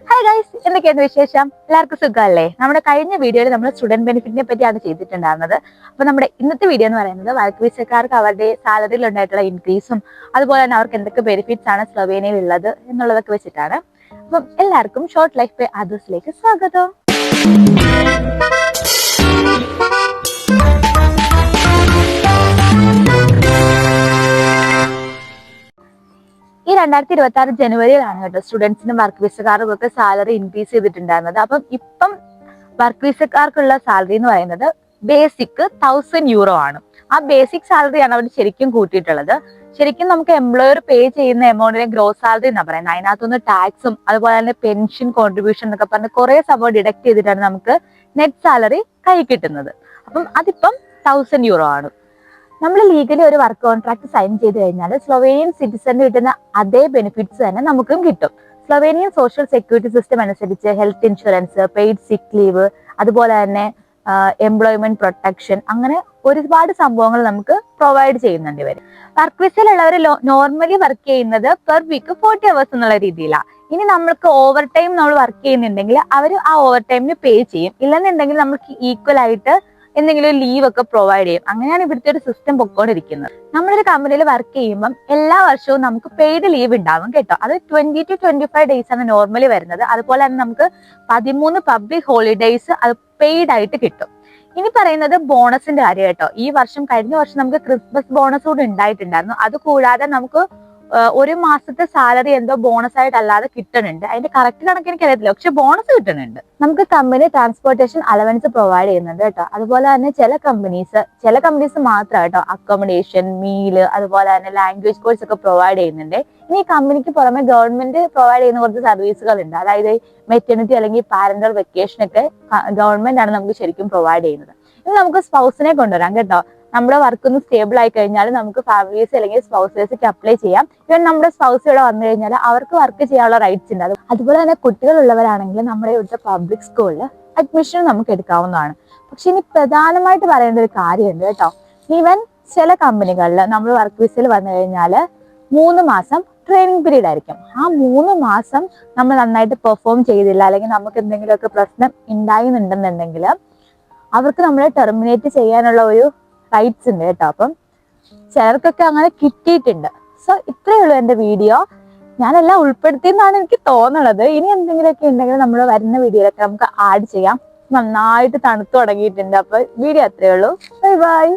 Hi guys, എന്തൊക്കെയാണ് വിശേഷം? എല്ലാവർക്കും സുഖമല്ലേ? നമ്മുടെ കഴിഞ്ഞ വീഡിയോയിൽ നമ്മൾ സ്റ്റുഡന്റ് ബെനിഫിറ്റിനെ പറ്റിയാണ് ചെയ്തിട്ടുണ്ടായിരുന്നത്. അപ്പൊ നമ്മുടെ ഇന്നത്തെ വീഡിയോ എന്ന് പറയുന്നത് വർക്ക് വിസക്കാർക്ക് അവരുടെ സാലറിയിൽ ഉണ്ടായിട്ടുള്ള ഇൻക്രീസും അതുപോലെ തന്നെ അവർക്ക് എന്തൊക്കെ ബെനിഫിറ്റ്സ് ആണ് സ്ലൊവേനിയയിൽ ഉള്ളത് എന്നുള്ളതൊക്കെ വെച്ചിട്ടാണ്. അപ്പം എല്ലാവർക്കും ഷോർട്ട് ലൈഫ് ബൈ അതേഴ്സിലേക്ക് സ്വാഗതം. ഈ 2026 ജനുവരിയിലാണ് കേട്ടോ സ്റ്റുഡൻസിനും വർക്ക് വിസക്കാർക്കും ഒക്കെ സാലറി ഇൻക്രീസ് ചെയ്തിട്ടുണ്ടായിരുന്നത്. അപ്പം ഇപ്പം വർക്ക് വിസക്കാർക്കുള്ള സാലറി എന്ന് പറയുന്നത് ബേസിക് €1000 ആണ്. ആ ബേസിക് സാലറിയാണ് അവർ ശരിക്കും കൂട്ടിയിട്ടുള്ളത്. ശരിക്കും നമുക്ക് എംപ്ലോയർ പേ ചെയ്യുന്ന എമൗണ്ടിനെ ഗ്രോസ് സാലറി എന്നാ പറയുന്നത്. അതിനകത്തുനിന്ന് ടാക്സും അതുപോലെ തന്നെ പെൻഷൻ കോൺട്രിബ്യൂഷൻ എന്നൊക്കെ പറഞ്ഞ് കുറെ സംഭവം ഡിഡക്ട് ചെയ്തിട്ടാണ് നമുക്ക് നെറ്റ് സാലറി കൈ കിട്ടുന്നത്. അപ്പം അതിപ്പം €1000 ആണ്. നമ്മൾ ലീഗലി ഒരു വർക്ക് കോൺട്രാക്ട് സൈൻ ചെയ്ത് കഴിഞ്ഞാൽ സ്ലൊവേനിയൻ സിറ്റിസന് കിട്ടുന്ന അതേ ബെനിഫിറ്റ്സ് തന്നെ നമുക്കും കിട്ടും. സ്ലൊവേനിയൻ സോഷ്യൽ സെക്യൂരിറ്റി സിസ്റ്റം അനുസരിച്ച് ഹെൽത്ത് ഇൻഷുറൻസ്, പെയ്ഡ് സിക്ക് ലീവ്, അതുപോലെ തന്നെ എംപ്ലോയ്മെന്റ് പ്രൊട്ടക്ഷൻ, അങ്ങനെ ഒരുപാട് സംഭവങ്ങൾ നമുക്ക് പ്രൊവൈഡ് ചെയ്യുന്നുണ്ട് ഇവർ. വർക്ക് വിസയിലുള്ളവർ നോർമലി വർക്ക് ചെയ്യുന്നത് പെർ വീക്ക് 40 hours എന്നുള്ള രീതിയിലാണ്. ഇനി നമ്മൾക്ക് ഓവർ ടൈം നമ്മൾ വർക്ക് ചെയ്യുന്നുണ്ടെങ്കിൽ അവർ ആ ഓവർ ടൈമിന് പേ ചെയ്യും. ഇല്ലെന്നുണ്ടെങ്കിൽ നമുക്ക് ഈക്വൽ ആയിട്ട് എന്തെങ്കിലും ലീവ് ഒക്കെ പ്രൊവൈഡ് ചെയ്യും. അങ്ങനെയാണ് ഇവിടുത്തെ ഒരു സിസ്റ്റം പൊക്കോണ്ടിരിക്കുന്നത്. നമ്മളൊരു കമ്പനിയിൽ വർക്ക് ചെയ്യുമ്പം എല്ലാ വർഷവും നമുക്ക് പെയ്ഡ് ലീവ് ഉണ്ടാവും കേട്ടോ. അത് 20 to 25 days ആണ് നോർമലി വരുന്നത്. അതുപോലെ തന്നെ നമുക്ക് 13 പബ്ലിക് ഹോളിഡേയ്സ് അത് പെയ്ഡ് ആയിട്ട് കിട്ടും. ഇനി പറയുന്നത് ബോണസിന്റെ കാര്യം കേട്ടോ. കഴിഞ്ഞ വർഷം നമുക്ക് ക്രിസ്മസ് ബോണസ് കൂടെ ഉണ്ടായിട്ടുണ്ടായിരുന്നു. അത് കൂടാതെ നമുക്ക് ഒരു മാസത്തെ സാലറി എന്തോ ബോണസ് ആയിട്ട് അല്ലാതെ കിട്ടുന്നുണ്ട്. അതിന്റെ കറക്റ്റ് കണക്ക് എനിക്ക് അറിയത്തില്ല, പക്ഷെ ബോണസ് കിട്ടുന്നുണ്ട്. നമുക്ക് കമ്പനി ട്രാൻസ്പോർട്ടേഷൻ അലവൻസ് പ്രൊവൈഡ് ചെയ്യുന്നുണ്ട് കേട്ടോ. അതുപോലെ തന്നെ ചില കമ്പനീസ് മാത്രം കേട്ടോ അക്കോമഡേഷൻ, മീല്, അതുപോലെ തന്നെ ലാംഗ്വേജ് കോഴ്സ് ഒക്കെ പ്രൊവൈഡ് ചെയ്യുന്നുണ്ട്. ഇനി ഈ കമ്പനിക്ക് പുറമെ ഗവൺമെന്റ് പ്രൊവൈഡ് ചെയ്യുന്ന കുറച്ച് സർവീസുകൾ ഉണ്ട്. അതായത് മെറ്റർണിറ്റി അല്ലെങ്കിൽ പാരന്റൽ വെക്കേഷൻ ഒക്കെ ഗവൺമെന്റ് ആണ് നമുക്ക് ശരിക്കും പ്രൊവൈഡ് ചെയ്യുന്നത്. ഇനി നമുക്ക് സ്പൗസിനെ കൊണ്ടുവരാം കേട്ടോ. നമ്മുടെ വർക്ക് ഒന്ന് സ്റ്റേബിൾ ആയി കഴിഞ്ഞാൽ നമുക്ക് ഫാമിലീസ് അല്ലെങ്കിൽ സ്പൗസേഴ്സിക്ക് അപ്ലൈ ചെയ്യാം. ഇവൻ നമ്മുടെ സ്പൗസ് ഇവിടെ വന്നു കഴിഞ്ഞാൽ അവർക്ക് വർക്ക് ചെയ്യാനുള്ള റൈറ്റ്സ് ഉണ്ട്. അതുപോലെ തന്നെ കുട്ടികളുള്ളവരാണെങ്കിൽ നമ്മുടെ ഇവിടുത്തെ പബ്ലിക് സ്കൂളിൽ അഡ്മിഷൻ നമുക്ക് എടുക്കാവുന്നതാണ്. പക്ഷെ ഇനി പ്രധാനമായിട്ട് പറയേണ്ട ഒരു കാര്യമുണ്ട് കേട്ടോ. ഈവൻ ചില കമ്പനികളിൽ നമ്മൾ വർക്ക് വിസയിൽ വന്നു കഴിഞ്ഞാൽ 3 മാസം ട്രെയിനിങ് പീരീഡ് ആയിരിക്കും. ആ 3 മാസം നമ്മൾ നന്നായിട്ട് പെർഫോം ചെയ്തില്ല അല്ലെങ്കിൽ നമുക്ക് എന്തെങ്കിലുമൊക്കെ പ്രശ്നം ഉണ്ടായിരുന്നുണ്ടെന്നുണ്ടെങ്കിൽ അവർക്ക് നമ്മളെ ടെർമിനേറ്റ് ചെയ്യാനുള്ള ഒരു റൈറ്റ്സ് ഉണ്ട് കേട്ടോ. അപ്പം ചിലർക്കൊക്കെ അങ്ങനെ കിട്ടിയിട്ടുണ്ട്. സോ ഇത്രയേ ഉള്ളൂ എൻ്റെ വീഡിയോ. ഞാനെല്ലാം ഉൾപ്പെടുത്തിയെന്നാണ് എനിക്ക് തോന്നുന്നത്. ഇനി എന്തെങ്കിലുമൊക്കെ ഉണ്ടെങ്കിൽ നമ്മൾ വരുന്ന വീഡിയോയിലൊക്കെ നമുക്ക് ആഡ് ചെയ്യാം. നന്നായിട്ട് തണുത്തു തുടങ്ങിയിട്ടുണ്ട്. അപ്പൊ വീഡിയോ അത്രയേ ഉള്ളൂ. Bye bye.